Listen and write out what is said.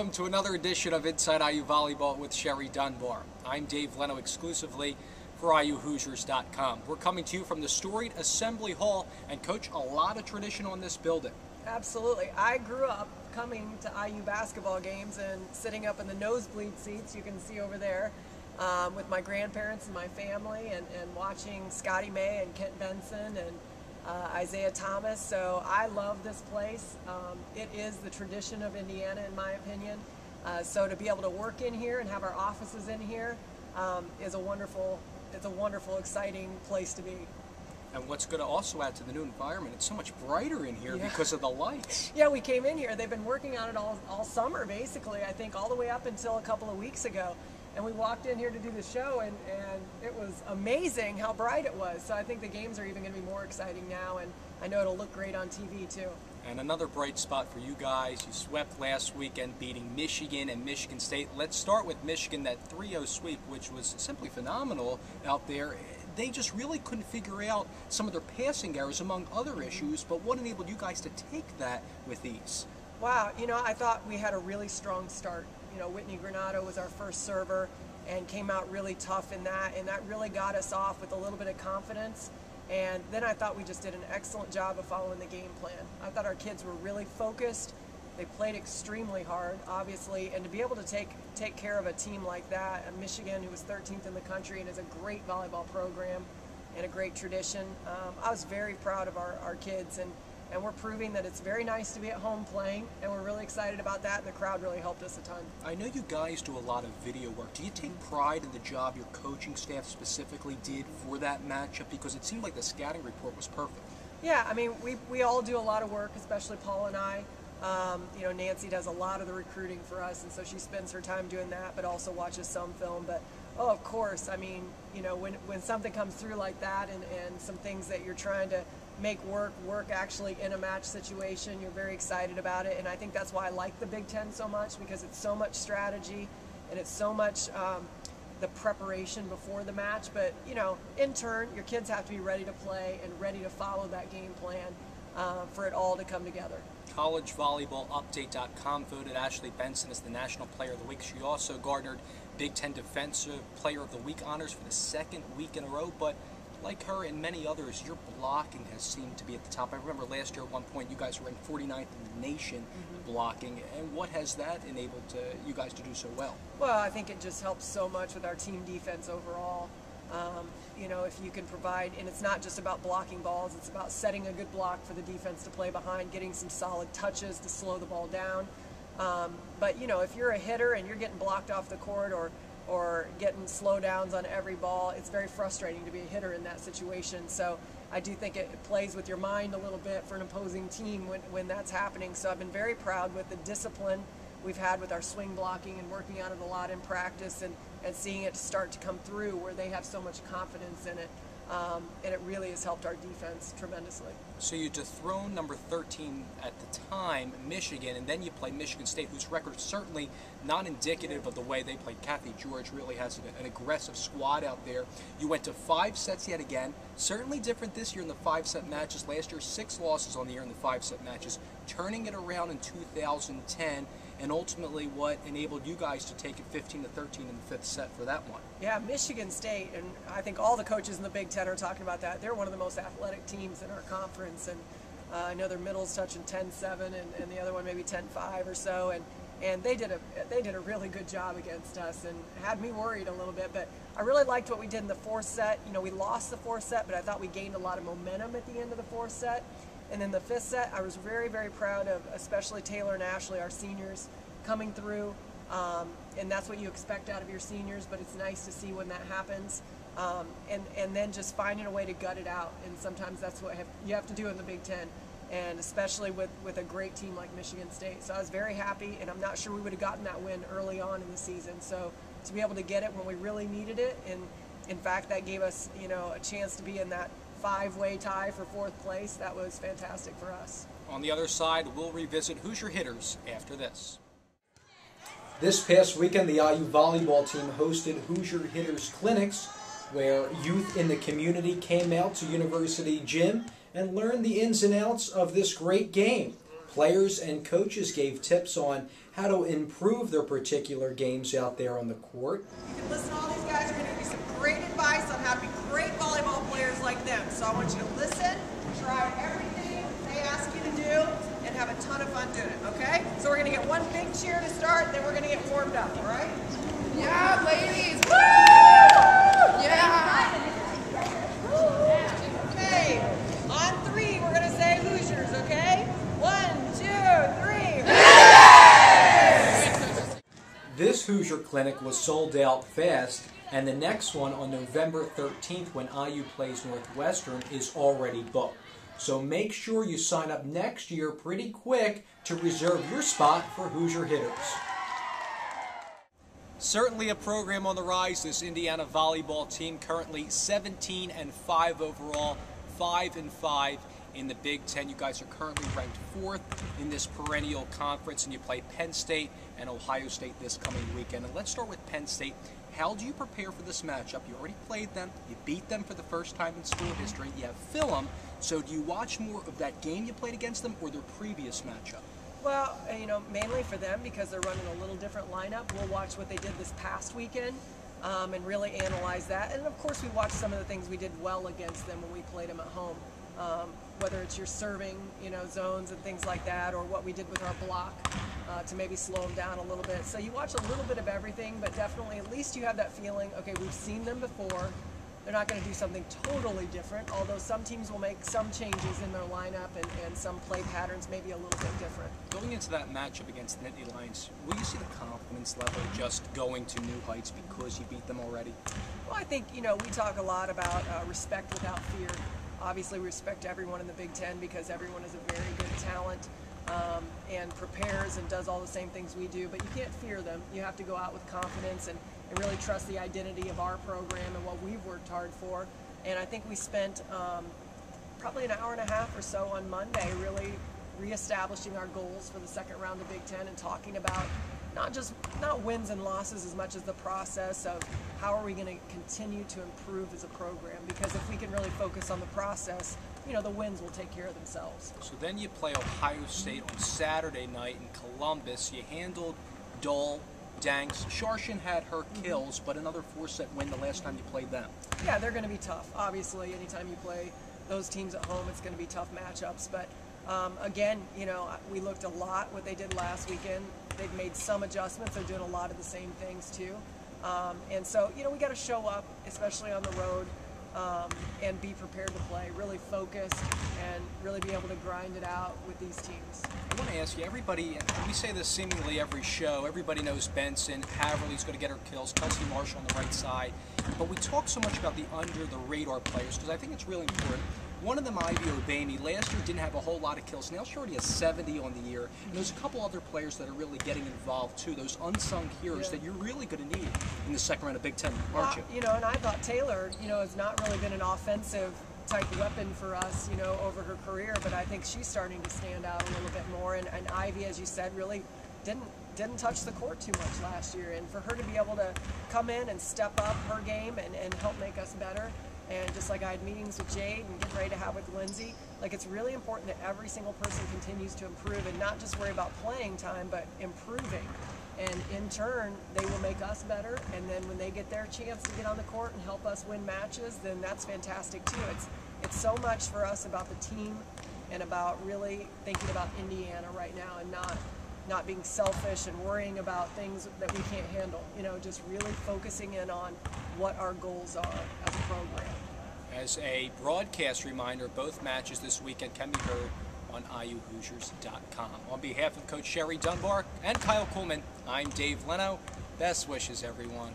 welcome to another edition of Inside IU Volleyball with Sherry Dunbar. I'm Dave Leno exclusively for IUHoosiers.com. We're coming to you from the storied Assembly Hall, and Coach, a lot of tradition on this building. Absolutely. I grew up coming to IU basketball games and sitting up in the nosebleed seats you can see over there with my grandparents and my family and watching Scotty May and Kent Benson and Isaiah Thomas. So I love this place. It is the tradition of Indiana, in my opinion. So to be able to work in here and have our offices in here is a wonderful, exciting place to be. And what's going to also add to the new environment, it's so much brighter in here because of the lights. Yeah, we came in here. They've been working on it all summer, basically, I think all the way up until a couple of weeks ago. And we walked in here to do the show, and it was amazing how bright it was. So I think the games are even going to be more exciting now, and I know it'll look great on TV too. And another bright spot for you guys, you swept last weekend beating Michigan and Michigan State. Let's start with Michigan, that 3-0 sweep, which was simply phenomenal out there. They just really couldn't figure out some of their passing errors, among other issues, but what enabled you guys to take that with ease? Wow, I thought we had a really strong start. Whitney Granado was our first server and came out really tough in that, and that really got us off with a little bit of confidence. And then I thought we just did an excellent job of following the game plan. I thought our kids were really focused. They played extremely hard, obviously, and to be able to take care of a team like that, Michigan, who was 13th in the country and is a great volleyball program and a great tradition, I was very proud of our kids, and we're proving that it's very nice to be at home playing, and we're really excited about that, and the crowd really helped us a ton. I know you guys do a lot of video work. Do you take pride in the job your coaching staff specifically did for that matchup? Because it seemed like the scouting report was perfect. Yeah, I mean, we all do a lot of work, especially Paul and I. Nancy does a lot of the recruiting for us, and so she spends her time doing that, but also watches some film. But, of course, I mean, when something comes through like that and some things that you're trying to make work actually in a match situation, you're very excited about it. And I think that's why I like the Big Ten so much, because it's so much strategy and it's so much the preparation before the match. But, in turn, your kids have to be ready to play and ready to follow that game plan for it all to come together. CollegeVolleyballUpdate.com voted Ashley Benson as the National Player of the Week. She also garnered Big Ten Defensive Player of the Week honors for the second week in a row. But like her and many others, your blocking has seemed to be at the top. I remember last year at one point you guys were ranked 49th in the nation blocking. And what has that enabled you guys to do so well? Well, I think it just helps so much with our team defense overall. If you can provide, and it's not just about blocking balls, it's about setting a good block for the defense to play behind, getting some solid touches to slow the ball down. But if you're a hitter and you're getting blocked off the court or getting slowdowns on every ball, it's very frustrating to be a hitter in that situation. So I do think it plays with your mind a little bit for an opposing team when that's happening. So I've been very proud with the discipline we've had with our swing blocking and working on it a lot in practice and seeing it start to come through where they have so much confidence in it. And it really has helped our defense tremendously. So you dethroned number 13 at the time, Michigan, and then you play Michigan State, whose record is certainly not indicative of the way they played. Kathy George really has an aggressive squad out there. You went to 5 sets yet again. Certainly different this year in the 5-set matches. Last year, 6 losses on the year in the 5-set matches. Turning it around in 2010, and ultimately what enabled you guys to take it 15-13 in the 5th set for that one. Yeah, Michigan State, and I think all the coaches in the Big Ten are talking about that. They're one of the most athletic teams in our conference, and I know their middle's touching 10-7, and the other one maybe 10-5 or so, and they did a really good job against us and had me worried a little bit. But I really liked what we did in the 4th set. We lost the 4th set, but I thought we gained a lot of momentum at the end of the 4th set. And then the 5th set, I was very, very proud of, especially Taylor and Ashley, our seniors, coming through. And that's what you expect out of your seniors, but it's nice to see when that happens. And then just finding a way to gut it out. And sometimes that's what you have to do in the Big Ten, and especially with a great team like Michigan State. So I was very happy, and I'm not sure we would have gotten that win early on in the season. So to be able to get it when we really needed it, and in fact that gave us a chance to be in that 5-way tie for 4th place. That was fantastic for us. On the other side, we'll revisit Hoosier hitters after this. This past weekend, the IU volleyball team hosted Hoosier Hitters Clinics, where youth in the community came out to University Gym and learned the ins and outs of this great game. Players and coaches gave tips on how to improve their particular games out there on the court. You can listen to all these guys. Are going to give you some great advice on how to be great volleyball players like them. So I want you to listen, try everything they ask you to do, and have a ton of fun doing it, okay? So we're going to get one big cheer to start, then we're going to get warmed up, all right? Yeah, ladies! Woo! Yeah! Okay, on 3, we're going to say Hoosiers, okay? 1, 2, 3. This Hoosier clinic was sold out fast, and the next one on November 13th when IU plays Northwestern is already booked. So make sure you sign up next year pretty quick to reserve your spot for Hoosier hitters. Certainly a program on the rise, this Indiana volleyball team, currently 17-5 overall, 5-5 in the Big Ten. You guys are currently ranked 4th in this perennial conference, and you play Penn State and Ohio State this coming weekend. And let's start with Penn State. How do you prepare for this matchup? You already played them. You beat them for the first time in school history. You have film. So do you watch more of that game you played against them or their previous matchup? Well, mainly for them because they're running a little different lineup. We'll watch what they did this past weekend and really analyze that. And of course, we watch some of the things we did well against them when we played them at home. Whether it's your serving, zones and things like that, or what we did with our block to maybe slow them down a little bit. So you watch a little bit of everything, but definitely at least you have that feeling, okay, we've seen them before. They're not going to do something totally different, although some teams will make some changes in their lineup and some play patterns may be a little bit different. Going into that matchup against the Nittany Lions, will you see the confidence level just going to new heights because you beat them already? Well, I think, we talk a lot about respect without fear. Obviously, we respect everyone in the Big Ten because everyone is a very good talent and prepares and does all the same things we do, but you can't fear them. You have to go out with confidence and really trust the identity of our program and what we've worked hard for. And I think we spent probably an hour and a half or so on Monday really reestablishing our goals for the second round of Big Ten and talking about not wins and losses as much as the process of how are we going to continue to improve as a program, because if we can really focus on the process, the wins will take care of themselves. So then you play Ohio State on Saturday night in Columbus. You handled Dole, Danks. Sharshin had her kills, but another 4-set win the last time you played them. Yeah, they're going to be tough. Obviously, anytime you play those teams at home, it's going to be tough matchups. But again, we looked a lot what they did last weekend. They've made some adjustments. They're doing a lot of the same things too. And so, we got to show up, especially on the road, and be prepared to play, really focused, and really be able to grind it out with these teams. I want to ask you, everybody, and we say this seemingly every show, everybody knows Benson, Haverly's going to get her kills, Kelsey Marshall on the right side, but we talk so much about the under-the-radar players because I think it's really important. One of them, Ivy Obamy, last year didn't have a whole lot of kills. Now she already has 70 on the year. And there's a couple other players that are really getting involved too, those unsung heroes that you're really going to need in the second round of Big Ten, aren't you? And I thought Taylor, has not really been an offensive type weapon for us, over her career, but I think she's starting to stand out a little bit more. And Ivy, as you said, really didn't touch the court too much last year. And for her to be able to come in and step up her game and help make us better, and just like I had meetings with Jade and getting ready to have with Lindsay, it's really important that every single person continues to improve and not just worry about playing time, but improving. And in turn, they will make us better. And then when they get their chance to get on the court and help us win matches, then that's fantastic too. It's so much for us about the team and about really thinking about Indiana right now and not being selfish and worrying about things that we can't handle. Just really focusing in on what our goals are as a program. As a broadcast reminder, both matches this weekend can be heard on IUHoosiers.com. On behalf of Coach Sherry Dunbar and Kyle Coleman, I'm Dave Leno. Best wishes, everyone.